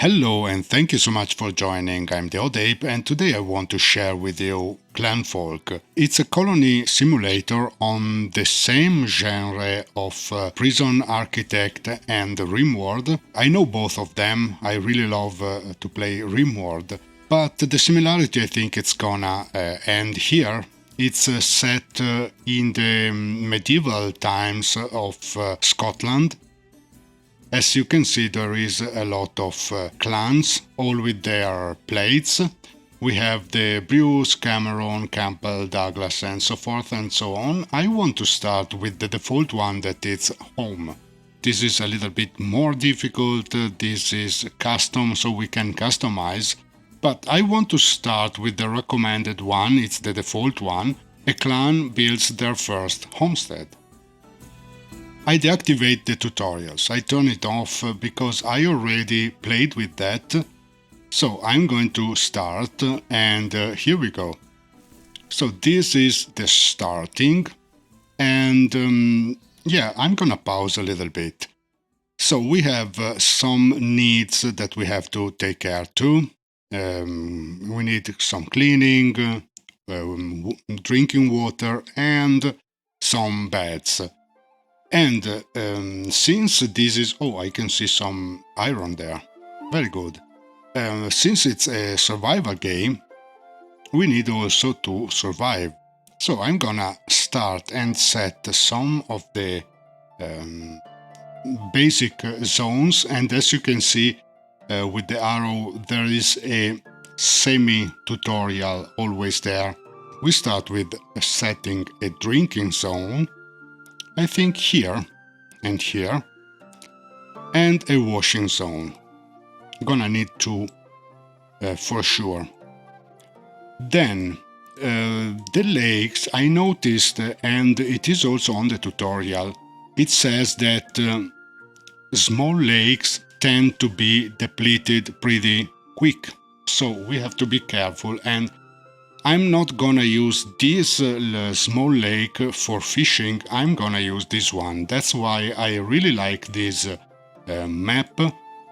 Hello and thank you so much for joining. I'm the Odd Ape and today I want to share with you Clanfolk. It's a colony simulator on the same genre of Prison Architect and Rimworld. I know both of them. I really love to play Rimworld. But the similarity I think it's gonna end here. It's set in the medieval times of Scotland. As you can see, there is a lot of clans, all with their plates. We have the Bruce, Cameron, Campbell, Douglas, and so forth and so on. I want to start with the default one that is home. This is a little bit more difficult. This is custom, so we can customize. But I want to start with the recommended one. It's the default one. A clan builds their first homestead. I deactivate the tutorials. I turn it off because I already played with that. So I'm going to start and here we go. So this is the starting and yeah, I'm gonna pause a little bit. So we have some needs that we have to take care to. We need some cleaning, drinking water and some beds. And since this is... oh, I can see some iron there. Very good. Since it's a survival game, we need also to survive. So I'm gonna start and set some of the basic zones. And as you can see with the arrow, there is a semi-tutorial always there. We start with setting a drinking zone. I think here and here, and a washing zone. Gonna need two for sure. Then the lakes, I noticed, and it is also on the tutorial, it says that small lakes tend to be depleted pretty quick. So we have to be careful, and I'm not gonna use this small lake for fishing. I'm gonna use this one. That's why I really like this map.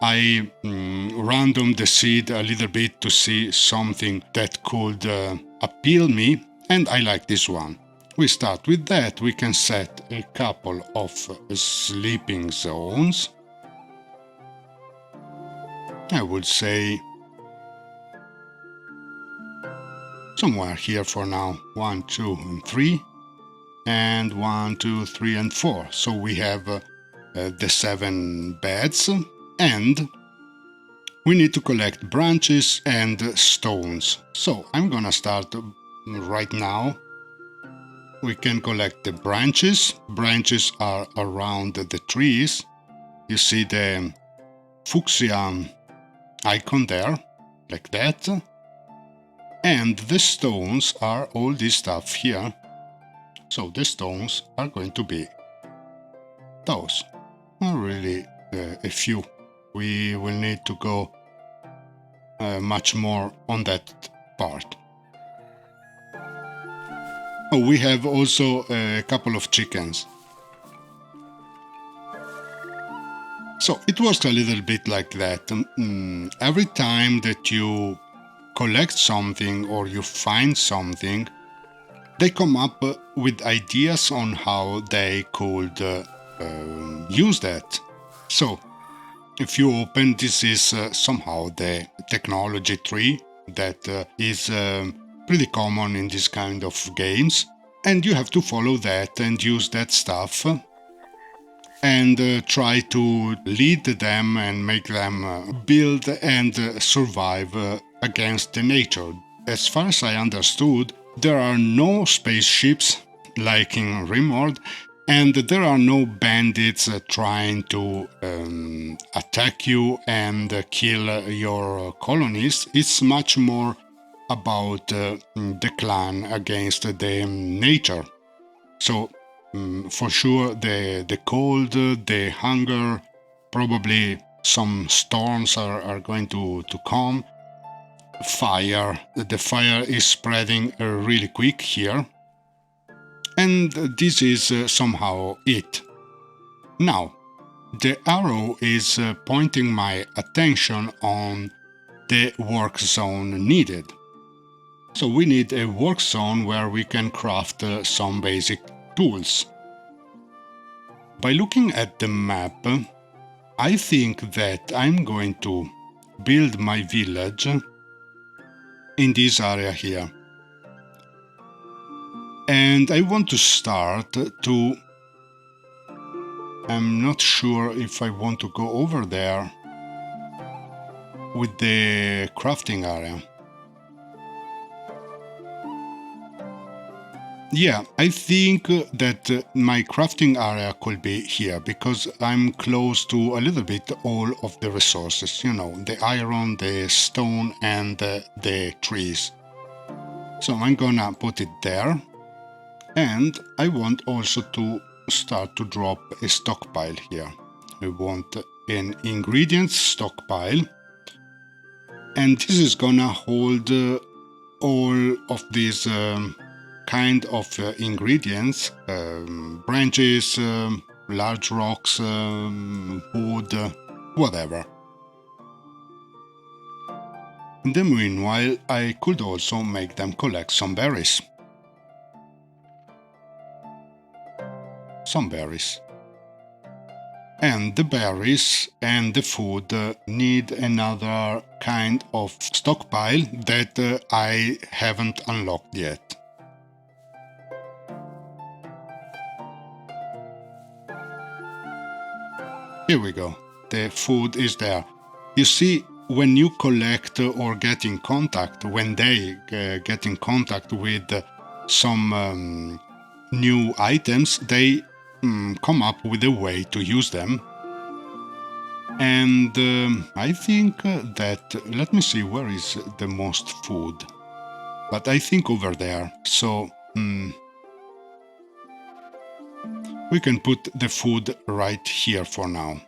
I random the seed a little bit to see something that could appeal me, and I like this one. We start with that. We can set a couple of sleeping zones. I would say somewhere here for now. 1, 2, and 3, and 1, 2, 3, and 4. So we have the 7 beds, and we need to collect branches and stones. So I'm gonna start right now. We can collect the branches. Branches are around the trees. You see the fuchsia icon there, like that. And the stones are all this stuff here. So the stones are going to be those. Not really a few. We will need to go much more on that part. Oh, we have also a couple of chickens. So it works a little bit like that. Every time that you collect something or you find something, they come up with ideas on how they could use that. So if you open, this is somehow the technology tree that is pretty common in this kind of games, and you have to follow that and use that stuff and try to lead them and make them build and survive against the nature. As far as I understood, there are no spaceships like in Rimworld, and there are no bandits trying to attack you and kill your colonies. It's much more about the clan against the nature. So for sure the cold, the hunger, probably some storms are going to come. Fire. The fire is spreading really quick here. And this is somehow it. Now, the arrow is pointing my attention on the work zone needed. So we need a work zone where we can craft some basic tools. By looking at the map, I think that I'm going to build my village in this area here. And I want to start to... I'm not sure if I want to go over there with the crafting area. Yeah, I think that my crafting area could be here because I'm close to a little bit all of the resources, you know, the iron, the stone and the trees. So I'm gonna put it there, and I want also to start to drop a stockpile here. I want an ingredients stockpile, and this is gonna hold all of these kind of ingredients, branches, large rocks, wood, whatever. In the meanwhile, I could also make them collect some berries. Some berries. And the berries and the food need another kind of stockpile that I haven't unlocked yet. Here we go. The food is there. You see, when you collect or get in contact, when they get in contact with some new items, they come up with a way to use them. And I think that, let me see, where is the most food? But I think over there. So we can put the food right here for now.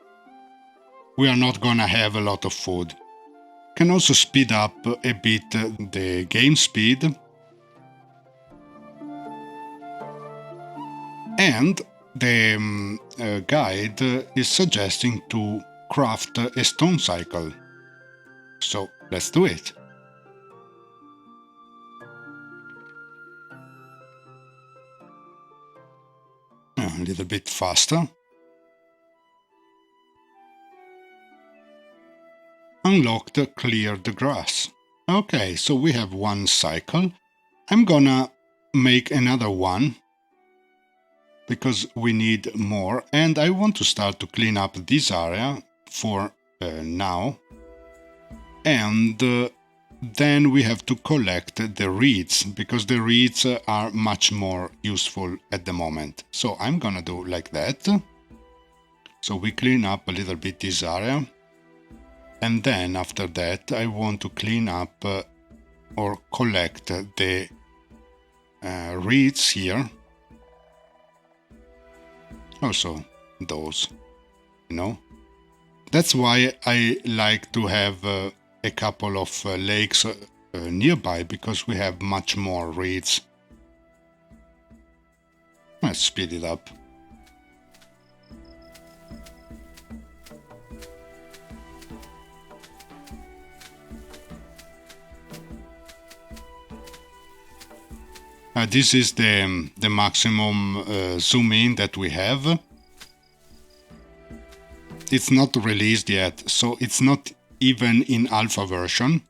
We are not gonna have a lot of food. Can also speed up a bit the game speed. And the guide is suggesting to craft a stone cycle. So let's do it. A little bit faster. Unlocked, clear the grass. Okay, so we have one cycle. I'm gonna make another one because we need more, and I want to start to clean up this area for now. And then we have to collect the reeds, because the reeds are much more useful at the moment. So I'm gonna do like that. So we clean up a little bit this area. And then after that I want to clean up or collect the reeds here. Also those, you know. That's why I like to have a couple of lakes nearby, because we have much more reeds. Let's speed it up. This is the maximum zoom in that we have. It's not released yet, so it's not even in alpha version.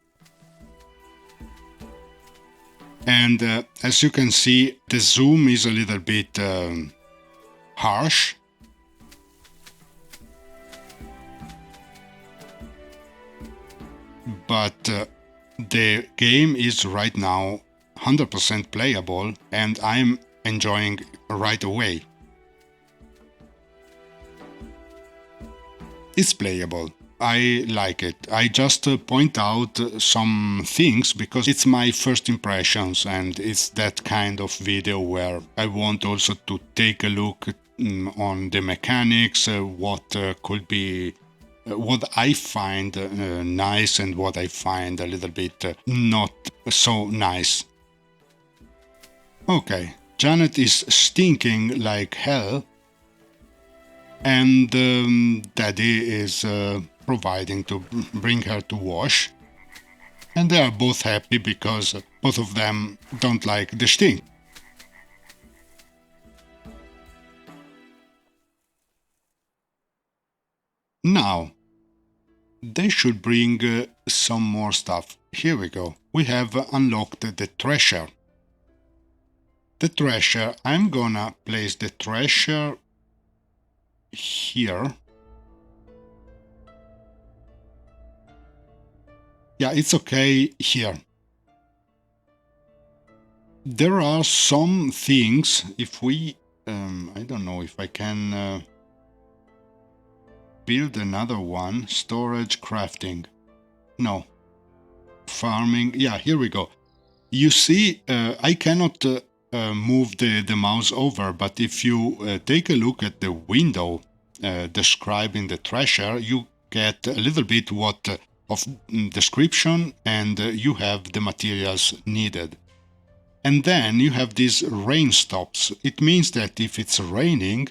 And as you can see, the zoom is a little bit harsh. But the game is right now 100% playable, and I'm enjoying right away. It's playable. I like it. I just point out some things because it's my first impressions, and it's that kind of video where I want also to take a look on the mechanics, what could be, what I find nice and what I find a little bit not so nice. Okay, Janet is stinking like hell. and Daddy is providing to bring her to wash. And they are both happy because both of them don't like the stink. Now, they should bring some more stuff. Here we go. We have unlocked the treasure. The treasure, I'm gonna place the treasure here. Yeah, it's okay here. There are some things, if we, I don't know if I can build another one. Storage, crafting. No. Farming. Yeah, here we go. You see, I cannot move the mouse over, but if you take a look at the window describing the treasure, you get a little bit what of description, and you have the materials needed. And then you have these rain stops. It means that if it's raining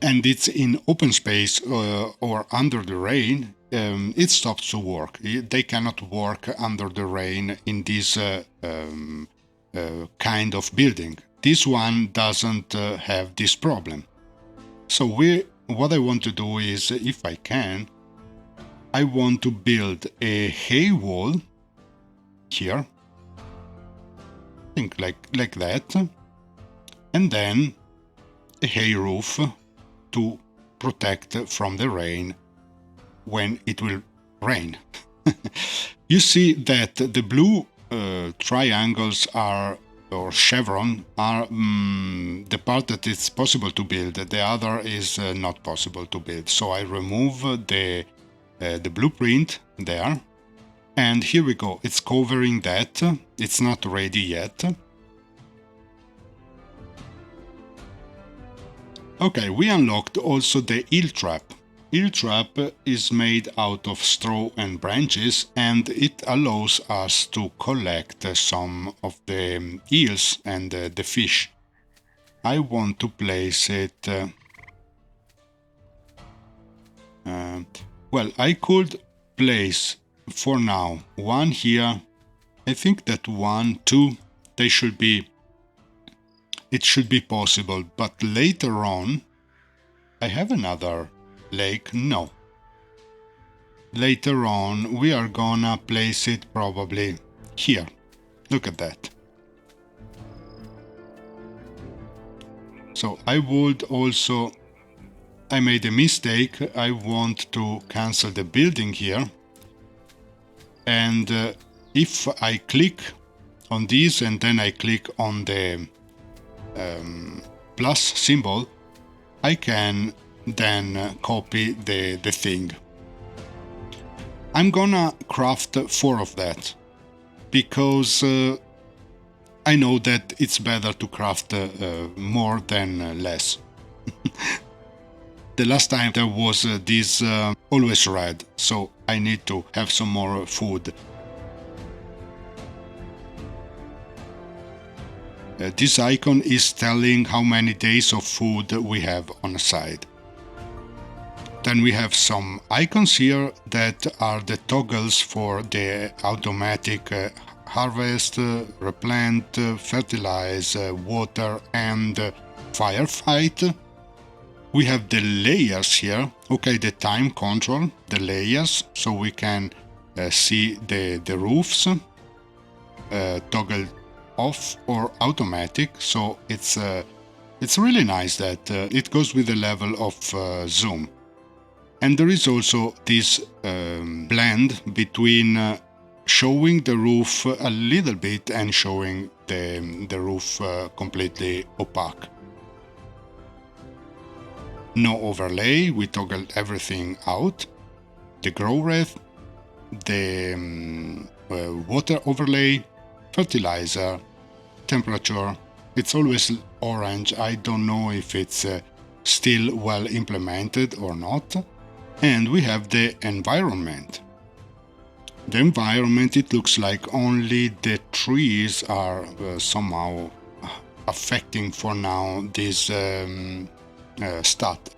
and it's in open space or under the rain, it stops to work. They cannot work under the rain in this kind of building. This one doesn't have this problem. So what I want to do is, if I can, I want to build a hay wall here, I think like that, and then a hay roof to protect from the rain when it will rain. You see that the blue triangles are, or chevron, are the part that it's possible to build. The other is not possible to build. So I remove the blueprint there, and here we go. It's covering that. It's not ready yet. Okay, we unlocked also the eel trap. Eel trap is made out of straw and branches, and it allows us to collect some of the eels and the fish. I want to place it... well, I could place for now one here. I think that 1, 2, they should be... It should be possible, but later on... I have another lake? No. Later on, we are gonna place it probably here. Look at that. So I would also... I made a mistake. I want to cancel the building here. And if I click on this and then I click on the plus symbol, I can then copy the thing. I'm gonna craft 4 of that, because I know that it's better to craft more than less. The last time there was this always red, so I need to have some more food. This icon is telling how many days of food we have on the side. Then we have some icons here that are the toggles for the automatic harvest, replant, fertilize, water, and firefight. We have the layers here. Okay, the time control, the layers, so we can see the roofs, toggle off or automatic. So it's really nice that it goes with the level of zoom. And there is also this blend between showing the roof a little bit and showing the roof completely opaque. No overlay, we toggle everything out. The grow rate, the water overlay, fertilizer, temperature. It's always orange. I don't know if it's still well implemented or not. And we have the environment. The environment, it looks like only the trees are somehow affecting for now this stat.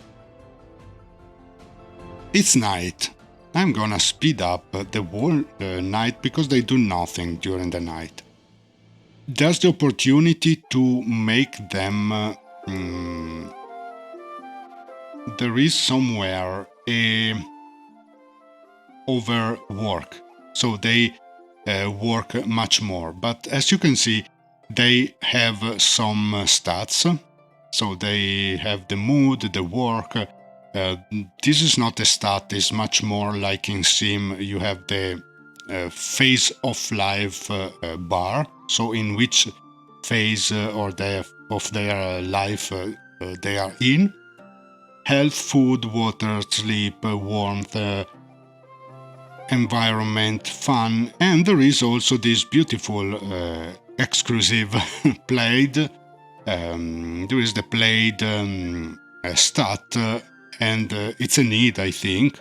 It's night. I'm gonna speed up the whole night because they do nothing during the night. There's the opportunity to make them there is somewhere a overwork, so they work much more. But as you can see, they have some stats, so they have the mood, the work. This is not a stat, it's much more like in Sim. You have the phase of life bar, so in which phase of their life they are in. Health, food, water, sleep, warmth, environment, fun, and there is also this beautiful exclusive played. There is the played stat, and it's a need, I think.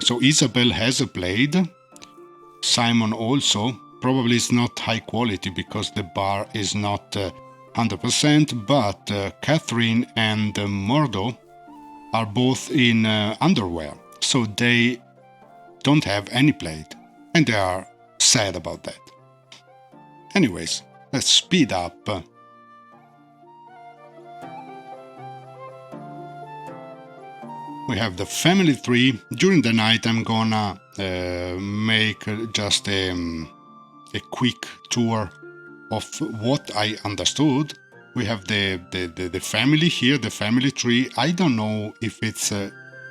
So Isabel has a played. Simon also. Probably it's not high quality because the bar is not 100%, but Catherine and Murdo are both in underwear, so they don't have any plate, and they are sad about that. Anyways, let's speed up. We have the family tree. During the night I'm gonna make just a quick tour of what I understood. We have the family here, the family tree. I don't know if it's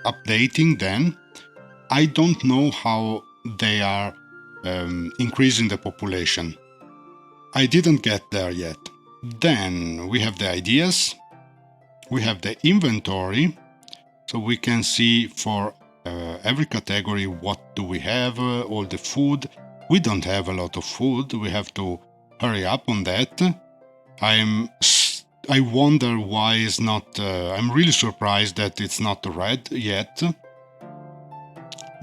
updating then. I don't know how they are increasing the population. I didn't get there yet. Then we have the ideas. We have the inventory. So we can see for every category what do we have, all the food. We don't have a lot of food. We have to hurry up on that. I wonder why it's not. I'm really surprised that it's not red yet.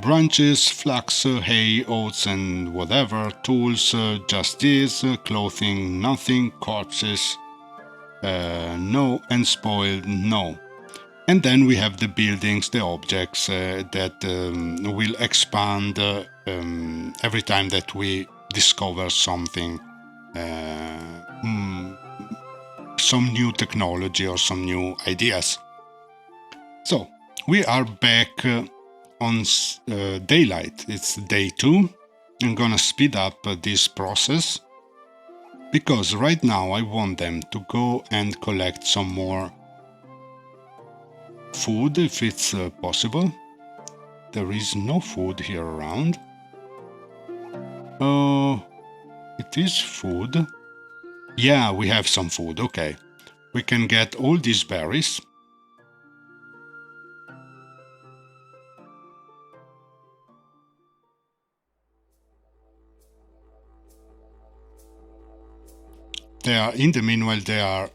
Branches, flax, hay, oats, and whatever. Tools, just this. Clothing, nothing. Corpses, no. And spoiled, no. And then we have the buildings, the objects that will expand every time that we discover something, some new technology or some new ideas. So we are back on daylight. It's day 2. I'm gonna speed up this process because right now I want them to go and collect some more food if it's possible. There is no food here around. Oh, it is food. Yeah, we have some food. Okay, we can get all these berries. They are, in the meanwhile, they are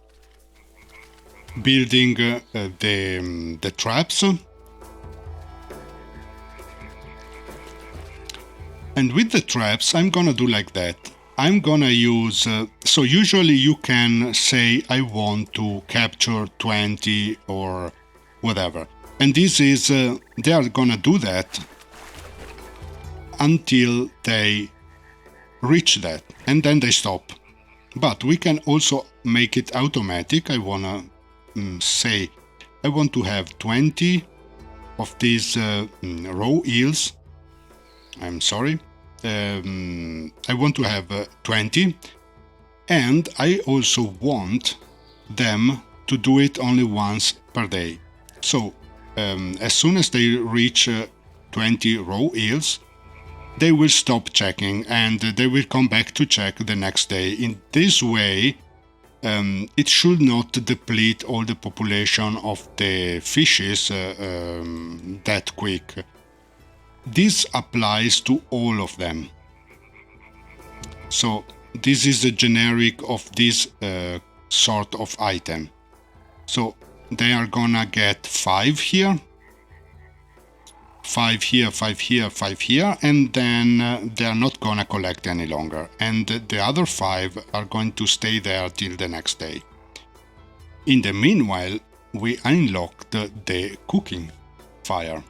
building the traps. And with the traps, I'm gonna do like that. I'm gonna use, so usually you can say I want to capture 20 or whatever. And this is, they are gonna do that until they reach that, and then they stop. But we can also make it automatic. I wanna say I want to have 20 of these raw eels. I'm sorry. I want to have 20, and I also want them to do it only once per day. So as soon as they reach 20 raw eels, they will stop checking and they will come back to check the next day. In this way, it should not deplete all the population of the fishes that quick. This applies to all of them. So this is the generic of this sort of item. So they are gonna get 5 here, 5 here, 5 here, 5 here, and then they are not gonna collect any longer. And the other 5 are going to stay there till the next day. In the meanwhile, we unlocked the cooking fire.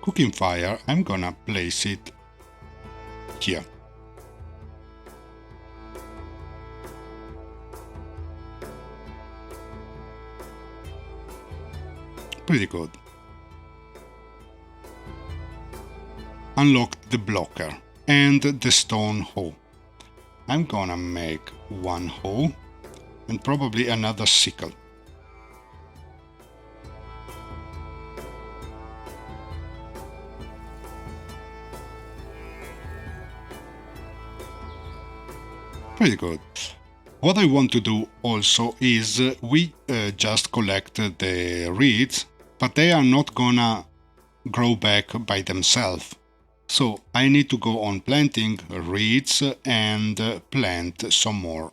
Cooking fire, I'm gonna place it here. Pretty good. Unlocked the blocker and the stone hoe. I'm gonna make one hoe and probably another sickle. Pretty good. What I want to do also is we just collect the reeds, but they are not gonna grow back by themselves. So I need to go on planting reeds and plant some more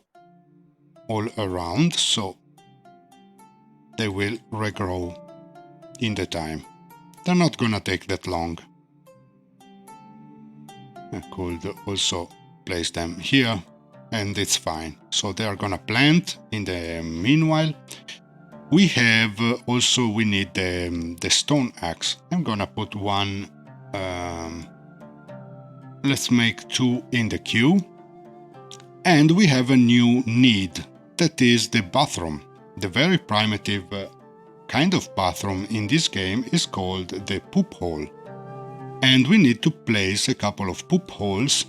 all around, so they will regrow in the time. They're not gonna take that long. I could also place them here and it's fine. So they are gonna plant. In the meanwhile, we have also, we need the stone axe. I'm gonna put one, let's make 2 in the queue. And we have a new need, that is the bathroom. The very primitive kind of bathroom in this game is called the poop hole. And we need to place a couple of poop holes.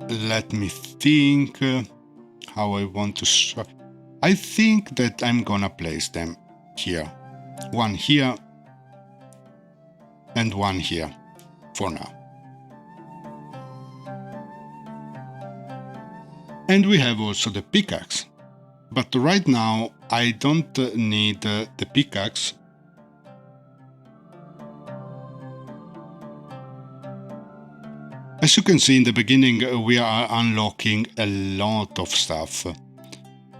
Let me think how I want to show. I think that I'm gonna place them here. One here and one here for now. And we have also the pickaxe. But right now I don't need the pickaxe. As you can see in the beginning, we are unlocking a lot of stuff.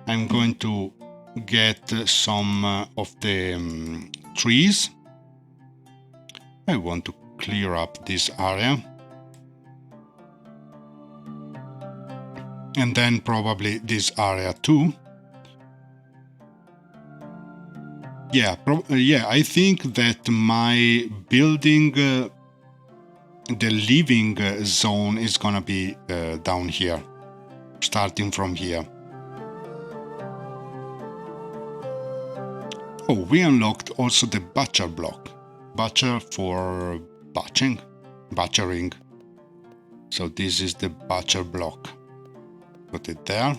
I'm going to get some of the trees. I want to clear up this area. And then probably this area too. Yeah, I think that my building, the living zone is gonna be down here, starting from here. Oh, we unlocked also the butcher block. Butcher for butchering. So this is the butcher block. Put it there.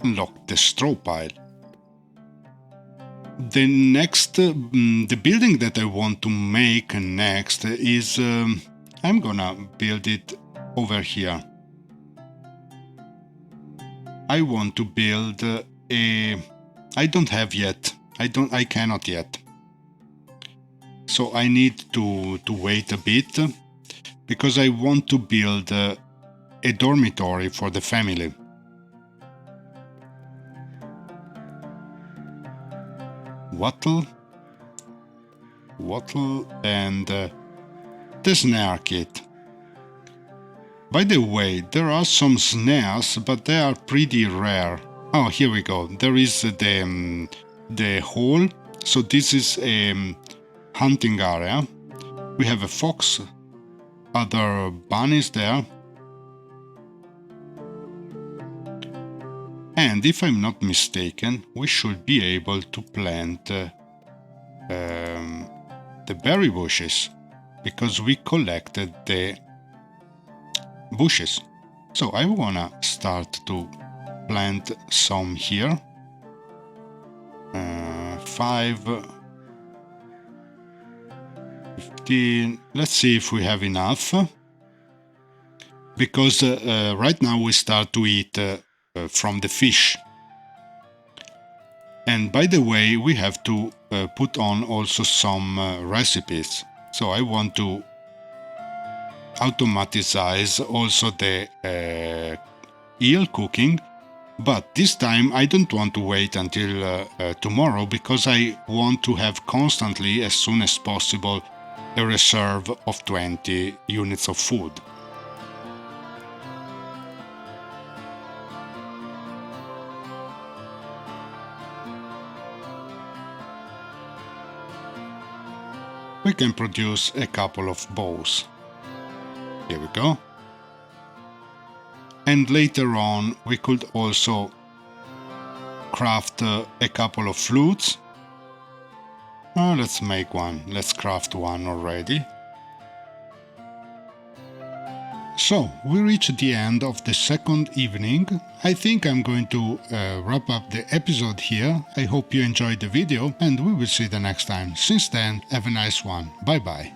Unlock the straw pile. The next, the building that I want to make next is, I'm gonna build it over here. I want to build I don't have yet. I cannot yet. So I need to wait a bit because I want to build a dormitory for the family. Wattle and the snare kit. By the way, there are some snares, but they are pretty rare. Oh, here we go. There is the hole. So this is a hunting area. We have a fox, other bunnies there. And if I'm not mistaken, we should be able to plant the berry bushes because we collected the bushes. So I wanna start to plant some here. 5, 15. Let's see if we have enough. Because right now we start to eat from the fish. And by the way, we have to put on also some recipes. So I want to automatize also the eel cooking, but this time I don't want to wait until tomorrow because I want to have constantly, as soon as possible, a reserve of 20 units of food. We can produce a couple of bows. Here we go. And later on we could also craft a couple of flutes. Let's make one. Let's craft one already. So, we reached the end of the second evening. I think I'm going to wrap up the episode here. I hope you enjoyed the video and we will see you the next time. Since then, have a nice one. Bye bye.